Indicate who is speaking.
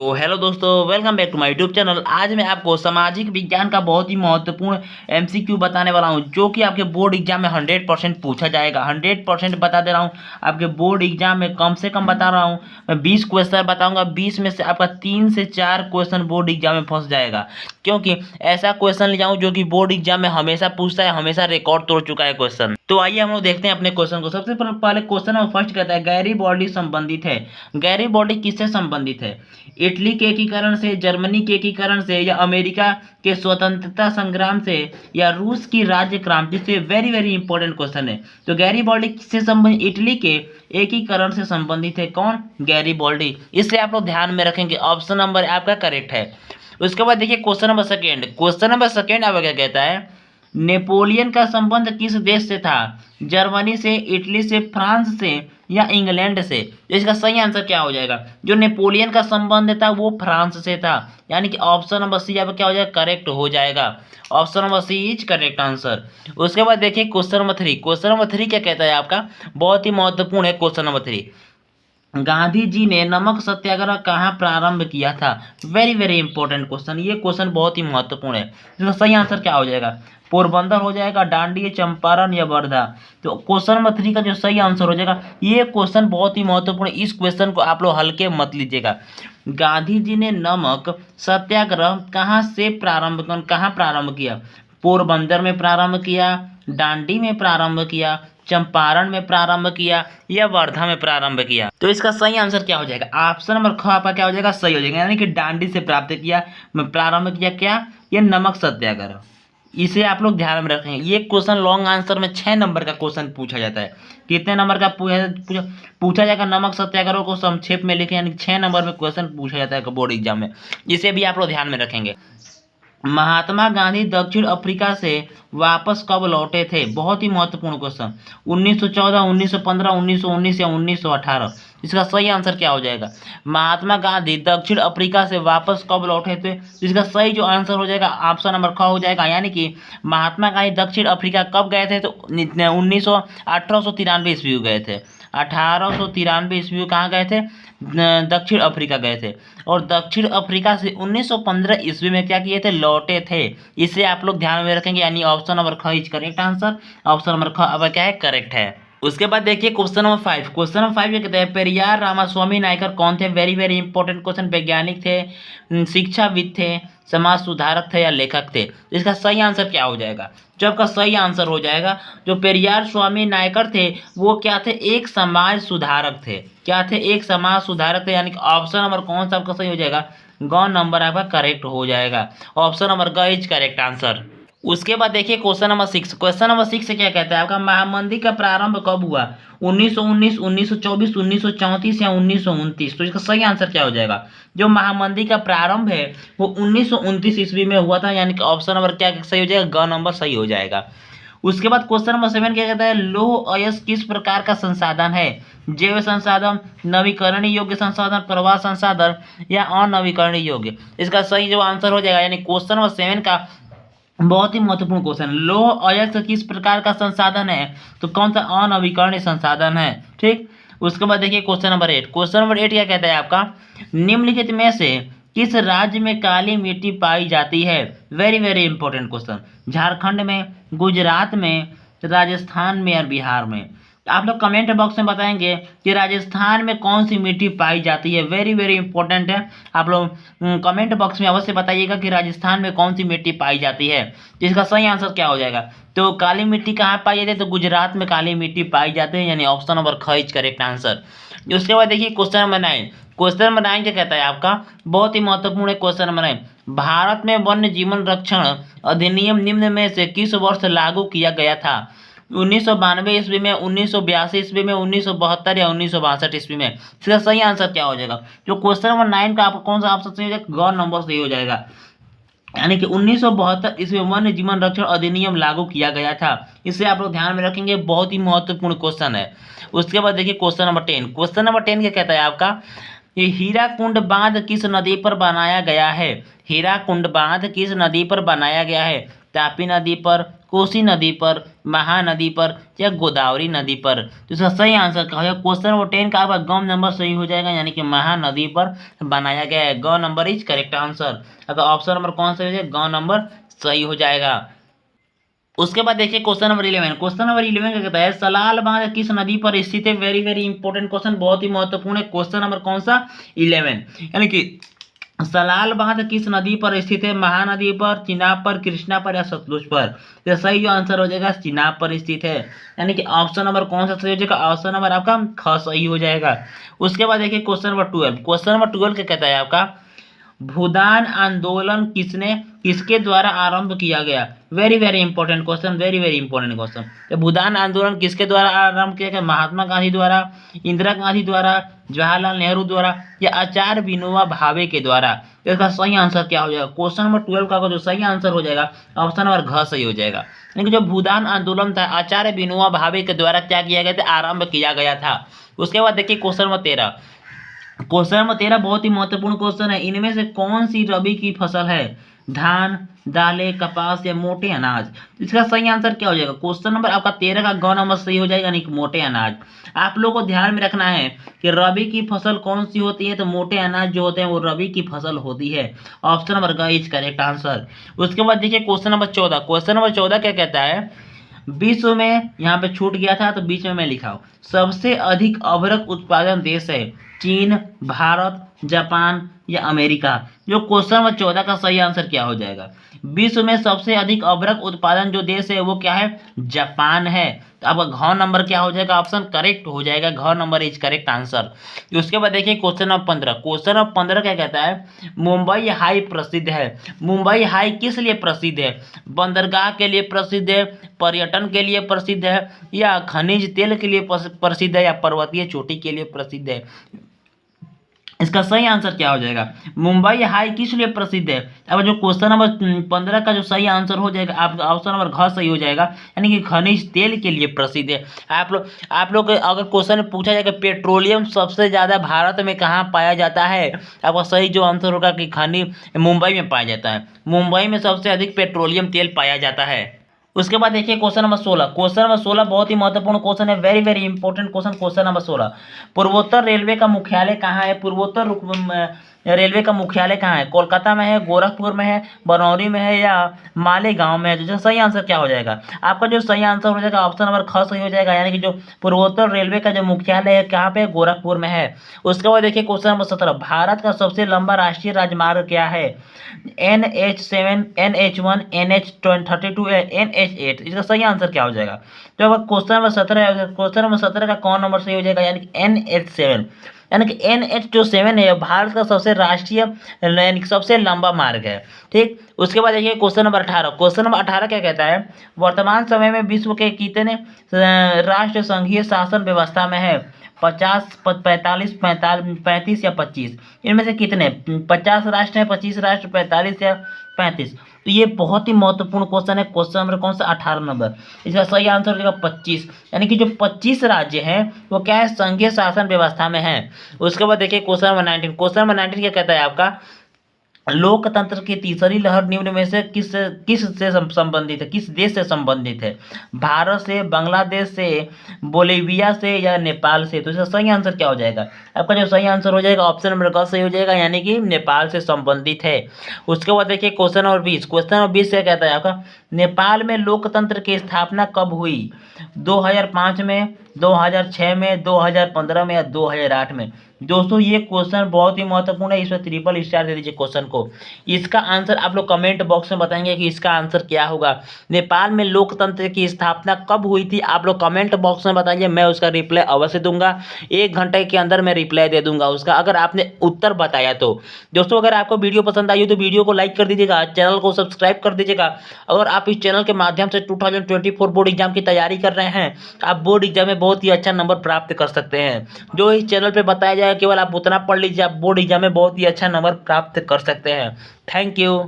Speaker 1: तो हेलो दोस्तों, welcome back to my YouTube channel. आज मैं आपको सामाजिक विज्ञान का बहुत ही महत्वपूर्ण एमसीक्यू बताने वाला हूं, जो कि आपके बोर्ड एग्जाम में 100% पूछा जाएगा। 100% बता दे रहा हूं। आपके बोर्ड एग्जाम में कम से कम बता रहा हूं, मैं 20 क्वेश्चन बताऊंगा। 20 में से आपका 3 से 4 क्वेश्चन बोर्ड एग्जाम में फंस जाएगा, क्योंकि ऐसा क्वेश्चन ले जाऊँ जो कि बोर्ड एग्जाम में हमेशा पूछता है, हमेशा रिकॉर्ड तोड़ चुका है क्वेश्चन। तो आइए हम लोग देखते हैं अपने क्वेश्चन को। सबसे पहले क्वेश्चन नंबर फर्स्ट कहता है, गैरीबॉल्डी संबंधित है। गैरीबॉल्डी किससे संबंधित है? इटली के एकीकरण से, जर्मनी के एकीकरण से, या अमेरिका के स्वतंत्रता संग्राम से, या रूस की राज्य क्रांति से? वेरी वेरी इंपॉर्टेंट क्वेश्चन है। तो गैरीबॉल्डी किससे संबंधित? इटली के एकीकरण से संबंधित है। कौन? गैरीबॉल्डी। इससे आप लोग ध्यान में रखेंगे, ऑप्शन नंबर आपका करेक्ट है। उसके बाद देखिए question number second. Question number second आपका क्या कहता है? नेपोलियन का संबंध किस देश से था? जर्मनी से, इटली से, फ्रांस से, या इंग्लैंड से? तो इसका सही आंसर क्या हो जाएगा? जो नेपोलियन का संबंध था वो फ्रांस से था, यानी कि ऑप्शन नंबर सी आपका क्या हो जाएगा? करेक्ट हो जाएगा। Option number C is correct answer. उसके बाद देखिए question number three. Question number three क्या कहता है आपका? बहुत ही महत्वपूर्ण है question number three. Gandhi ji ने नमक सत्याग्रह कहाँ प्रारंभ किया था? Very very important question. ये क्वेश्चन बहुत ही महत्वपूर्ण है। इसका सही आंसर क्या हो जाएगा? पोरबंदर हो जाएगा, डांडी, चंपारण, या वर्धा? तो क्वेश्चन नंबर थ्री का जो सही आंसर हो जाएगा, ये क्वेश्चन बहुत ही महत्वपूर्ण है। इस क्वेश्चन को आप लोग हल्के मत लीजिएगा। गांधी जी ने नमक सत्याग्रह कहाँ प्रारंभ किया? पोरबंदर में प्रारंभ किया, डांडी में प्रारंभ किया, चंपारण में प्रारंभ किया, या वर्धा में प्रारंभ किया? तो इसका सही आंसर क्या हो जाएगा? ऑप्शन नंबर ख आपका क्या हो जाएगा? सही हो जाएगा, यानी कि डांडी से प्रारंभ किया क्या? ये नमक सत्याग्रह। इसे आप लोग ध्यान में रखेंगे। ये क्वेश्चन लॉन्ग आंसर में 6 नंबर का क्वेश्चन पूछा जाता है। कितने नंबर का पूछा जाएगा? नमक सत्याग्रह को संक्षेप में लिखे, यानी 6 नंबर में क्वेश्चन पूछा जाता है बोर्ड एग्जाम में। इसे भी आप लोग ध्यान में रखेंगे। महात्मा गांधी दक्षिण अफ्रीका से वापस कब लौटे थे? बहुत ही महत्वपूर्ण क्वेश्चन। 1914, 1915, 1919, या 1918? इसका सही आंसर क्या हो जाएगा? महात्मा गांधी दक्षिण अफ्रीका से वापस कब लौटे थे? इसका सही जो आंसर हो जाएगा ऑप्शन नंबर ख हो जाएगा, यानी कि महात्मा गांधी दक्षिण अफ्रीका कब गए थे? तो 1893 ईस्वी को गए थे। 1893 ईस्वी में कहाँ गए थे? दक्षिण अफ्रीका गए थे। और दक्षिण अफ्रीका से 1915 ईस्वी में क्या किए थे? लौटे थे। इसे आप लोग ध्यान में रखेंगे, यानी ऑप्शन नंबर ख is correct answer. Option number ख अब क्या है? करेक्ट है। उसके बाद देखिए क्वेश्चन नंबर 5। क्वेश्चन नंबर 5 ये कहते हैं, पेरियार रामास्वामी नायकर कौन थे? Very very important question. वैज्ञानिक थे, शिक्षाविद थे, समाज सुधारक थे, या लेखक थे? इसका सही आंसर क्या हो जाएगा? जो आपका सही आंसर हो जाएगा, जो पेरियार स्वामी नायकर थे वो क्या थे? एक समाज सुधारक थे। क्या थे? एक समाज सुधारक थे, यानी कि ऑप्शन नंबर कौन सा आपका सही हो जाएगा? ग नंबर आपका करेक्ट हो जाएगा। ऑप्शन नंबर ग इज करेक्ट आंसर। उसके बाद देखिए क्वेश्चन नंबर 6। क्वेश्चन नंबर 6 से क्या कहता है आपका? महामंदी का प्रारंभ कब हुआ? 1919, 1924, 1934, या 1929? तो इसका सही आंसर क्या हो जाएगा? जो महामंदी का प्रारंभ है वो 1929 ईस्वी में हुआ था, यानी कि ऑप्शन नंबर क्या सही हो जाएगा? ग नंबर सही हो जाएगा। उसके बाद क्वेश्चन नंबर 7 क्या कहता है? लौह अयस्क किस प्रकार का संसाधन है? जैव संसाधन, नवीकरणीय योग्य संसाधन, प्रवाह संसाधन, या अनवीकरणीय योग्य? इसका सही जो आंसर हो जाएगा, यानी क्वेश्चन नंबर 7 का बहुत ही महत्वपूर्ण क्वेश्चन। लौह अयस्क किस प्रकार का संसाधन है? तो कौन सा? अनवीकरणीय संसाधन है। ठीक। उसके बाद देखिए क्वेश्चन नंबर 8। क्वेश्चन नंबर 8 क्या कहता है आपका? निम्नलिखित में से किस राज्य में काली मिट्टी पाई जाती है? Very very important question. Jharkhand में, गुजरात में, राजस्थान में, और बिहार में? आप लोग कमेंट बॉक्स में बताएंगे कि राजस्थान में कौन सी मिट्टी पाई जाती है। वेरी वेरी इंपॉर्टेंट है। आप लोग कमेंट बॉक्स में अवश्य बताइएगा कि राजस्थान में कौन सी मिट्टी पाई जाती है। इसका सही आंसर क्या हो जाएगा? तो काली मिट्टी कहाँ पाई जाती है? तो गुजरात में काली मिट्टी पाई जाती है, यानी ऑप्शन नंबर ख इज करेक्ट आंसर। उसके बाद देखिए क्वेश्चन नंबर 9। क्वेश्चन नंबर 9 क्या कहता है आपका? बहुत ही महत्वपूर्ण है क्वेश्चन नंबर 9। भारत में वन्य जीवन रक्षण अधिनियम निम्न में से किस वर्ष लागू किया गया था? 1992 ईस्वी में, 1982 ईस्वी में, 1972, या 1962 ईस्वी में? इसका सही आंसर क्या हो जाएगा? जो क्वेश्चन नंबर 9 का आपको कौन सा ऑप्शन सही हो जाएगा? ग नंबर सही हो जाएगा, यानी कि 1972 ईस्वी में वन्य जीवन रक्षण अधिनियम लागू किया गया था। इसे आप लोग ध्यान में रखेंगे, बहुत ही महत्वपूर्ण क्वेश्चन है। उसके बाद देखिए क्वेश्चन नंबर 10। क्वेश्चन नंबर 10 क्या कहता है आपका? ये हीराकुंड बांध किस नदी पर बनाया गया है? हीराकुंड बांध किस नदी पर बनाया गया है? तापी नदी पर, कोसी नदी पर, महानदी पर या गोदावरी नदी पर। तो इसका सही आंसर क्या होगा? क्वेश्चन नंबर 10 का आपका ग नंबर सही हो जाएगा, यानी कि महानदी पर बनाया गया है। ग नंबर इज करेक्ट आंसर। अगर ऑप्शन नंबर कौन सा हो जाएगा? ग नंबर सही हो जाएगा। उसके बाद देखिए क्वेश्चन नंबर 11। क्वेश्चन नंबर 11 का कहता है सलाल बांध किस नदी पर स्थित है? वेरी वेरी इंपॉर्टेंट क्वेश्चन, बहुत ही महत्वपूर्ण है। क्वेश्चन नंबर कौन सा? 11, यानी कि सलाल बांध किस नदी पर स्थित है? महानदी पर, चिनाब पर, कृष्णा पर या सतलुज पर? तो सही जो आंसर हो जाएगा चिनाब पर स्थित है, यानी कि ऑप्शन नंबर कौन सा सही हो जाएगा? ऑप्शन नंबर आपका ख सही हो जाएगा। उसके बाद देखिए क्वेश्चन नंबर 12। क्वेश्चन नंबर 12 क्या कहता है आपका? भूदान आंदोलन किसके द्वारा आरंभ किया गया? Very very important question, very very important question. तो भूदान आंदोलन किसके द्वारा आरंभ किया गया? महात्मा गांधी द्वारा, इंदिरा गांधी द्वारा, जवाहरलाल नेहरू द्वारा या आचार्य विनोबा भावे के द्वारा? तो इसका सही आंसर क्या हो जाएगा? क्वेश्चन नंबर 12 का जो सही आंसर हो जाएगा ऑप्शन नंबर घ सही हो जाएगा। यानी कि जो भूदान आंदोलन था आचार्य विनोबा भावे के द्वारा क्या किया गया था? आरंभ किया गया था। उसके बाद देखिए क्वेश्चन नंबर 13। क्वेश्चन नंबर 13 बहुत ही महत्वपूर्ण क्वेश्चन है। इनमें से कौन सी रबी की फसल है? धान, दालें, कपास या मोटे अनाज? तो इसका सही आंसर क्या हो जाएगा? क्वेश्चन नंबर आपका 13 का ग नंबर सही हो जाएगा, यानी कि मोटे अनाज। आप लोगों को ध्यान में रखना है कि रबी की फसल कौन सी होती है? तो मोटे अनाज जो होते हैं वो रबी की फसल होती है। ऑप्शन नंबर ग इज करेक्ट आंसर। उसके बाद देखिए क्वेश्चन नंबर 14। क्वेश्चन नंबर 14 क्या कहता है? विश्व में, यहाँ पे छूट गया था तो बीच में मैं लिखा हूँ, सबसे अधिक अभ्रक उत्पादन देश है चीन, भारत, जापान या अमेरिका? जो क्वेश्चन नंबर 14 का सही आंसर क्या हो जाएगा? विश्व में सबसे अधिक अभ्रक उत्पादन जो देश है वो क्या है? जापान है। तो आपका घ नंबर क्या हो जाएगा? ऑप्शन करेक्ट हो जाएगा, घ नंबर इज करेक्ट आंसर। उसके बाद देखिए क्वेश्चन नंबर 15। क्वेश्चन नंबर 15 क्या कहता है? मुंबई हाई प्रसिद्ध है। मुंबई हाई किस लिए प्रसिद्ध है? बंदरगाह के लिए प्रसिद्ध है, पर्यटन के लिए प्रसिद्ध है या खनिज तेल के लिए प्रसिद्ध है या पर्वतीय चोटी के लिए प्रसिद्ध है? इसका सही आंसर क्या हो जाएगा? मुंबई हाई किस लिए प्रसिद्ध है? अब जो क्वेश्चन नंबर 15 का जो सही आंसर हो जाएगा आपका ऑप्शन नंबर घ सही हो जाएगा, यानी कि खनिज तेल के लिए प्रसिद्ध है। आप लोग अगर क्वेश्चन पूछा जाएगा पेट्रोलियम सबसे ज़्यादा भारत में कहाँ पाया जाता है? आपका सही जो आंसर होगा कि खनिज मुंबई में पाया जाता है। मुंबई में सबसे अधिक पेट्रोलियम तेल पाया जाता है। उसके बाद देखिए क्वेश्चन नंबर 16। क्वेश्चन नंबर 16 बहुत ही महत्वपूर्ण क्वेश्चन है, very very important question. Question number 16, पूर्वोत्तर रेलवे का मुख्यालय कहाँ है? रेलवे का मुख्यालय कहाँ है? कोलकाता में है, गोरखपुर में है, बरौनी में है या मालेगांव में है? जो सही आंसर क्या हो जाएगा? आपका जो सही आंसर हो जाएगा ऑप्शन नंबर ख सही हो जाएगा, यानी कि जो पूर्वोत्तर रेलवे का जो मुख्यालय है कहाँ पे? गोरखपुर में है। उसके बाद देखिए क्वेश्चन नंबर 17, भारत का सबसे लंबा राष्ट्रीय राजमार्ग क्या है? NH7, NH1, NH32 या NH8? इसका सही आंसर क्या हो जाएगा? तो अब क्वेश्चन नंबर 17 है, क्वेश्चन नंबर 17 का कौन नंबर सही हो जाएगा? यानी कि NH7, यानी कि NH जो 7 है भारत का सबसे राष्ट्रीय यानी कि सबसे लंबा मार्ग है। ठीक, उसके बाद देखिए क्वेश्चन नंबर 18। क्वेश्चन नंबर 18 क्या कहता है? वर्तमान समय में विश्व के कितने राष्ट्र संघीय शासन व्यवस्था में है? 50, 45, 35 या 25? इनमें से कितने? 50 राष्ट्र है, 25 राष्ट्र, 45 या 35? तो ये बहुत ही महत्वपूर्ण क्वेश्चन है। क्वेश्चन नंबर कौन सा? 18 नंबर। इसका सही आंसर हो जाएगा 25, यानी कि जो 25 राज्य हैं वो क्या है? संघीय शासन व्यवस्था में है। उसके बाद देखिए क्वेश्चन नंबर 19। क्वेश्चन नंबर 19 क्या कहता है आपका? लोकतंत्र की तीसरी लहर निम्न में से किस से संबंधित है? किस देश से संबंधित है? भारत से, बांग्लादेश से, बोलीविया से या नेपाल से? तो इसका सही आंसर क्या हो जाएगा? आपका जो सही आंसर हो जाएगा ऑप्शन नंबर क सही हो जाएगा, यानी कि नेपाल से संबंधित है। उसके बाद देखिए क्वेश्चन नंबर 20। क्वेश्चन नंबर 20 क्या कहता है आपका? नेपाल में लोकतंत्र की स्थापना कब हुई? 2005 में, 2006 में, 2015 में या 2008 में? दोस्तों ये क्वेश्चन बहुत ही महत्वपूर्ण है, इस पर ट्रिपल स्टार दे दीजिए क्वेश्चन को। इसका आंसर आप लोग कमेंट बॉक्स में बताएंगे कि इसका आंसर क्या होगा। नेपाल में लोकतंत्र की स्थापना कब हुई थी? आप लोग कमेंट बॉक्स में बताइए, मैं उसका रिप्लाई अवश्य दूंगा। 1 घंटे के अंदर मैं रिप्लाई दे दूंगा उसका, अगर आपने उत्तर बताया तो। दोस्तों अगर आपको वीडियो पसंद आई हो तो वीडियो को लाइक कर दीजिएगा, चैनल को सब्सक्राइब कर दीजिएगा। अगर आप इस चैनल के माध्यम से 2024 बोर्ड एग्जाम की तैयारी कर रहे हैं, आप बोर्ड एग्जाम में बहुत ही अच्छा नंबर प्राप्त कर सकते हैं। जो इस चैनल पर बताया जाएगा केवल आप उतना पढ़ लीजिए, आप बोर्ड एग्जाम में बहुत ही अच्छा नंबर प्राप्त कर सकते हैं। Thank you.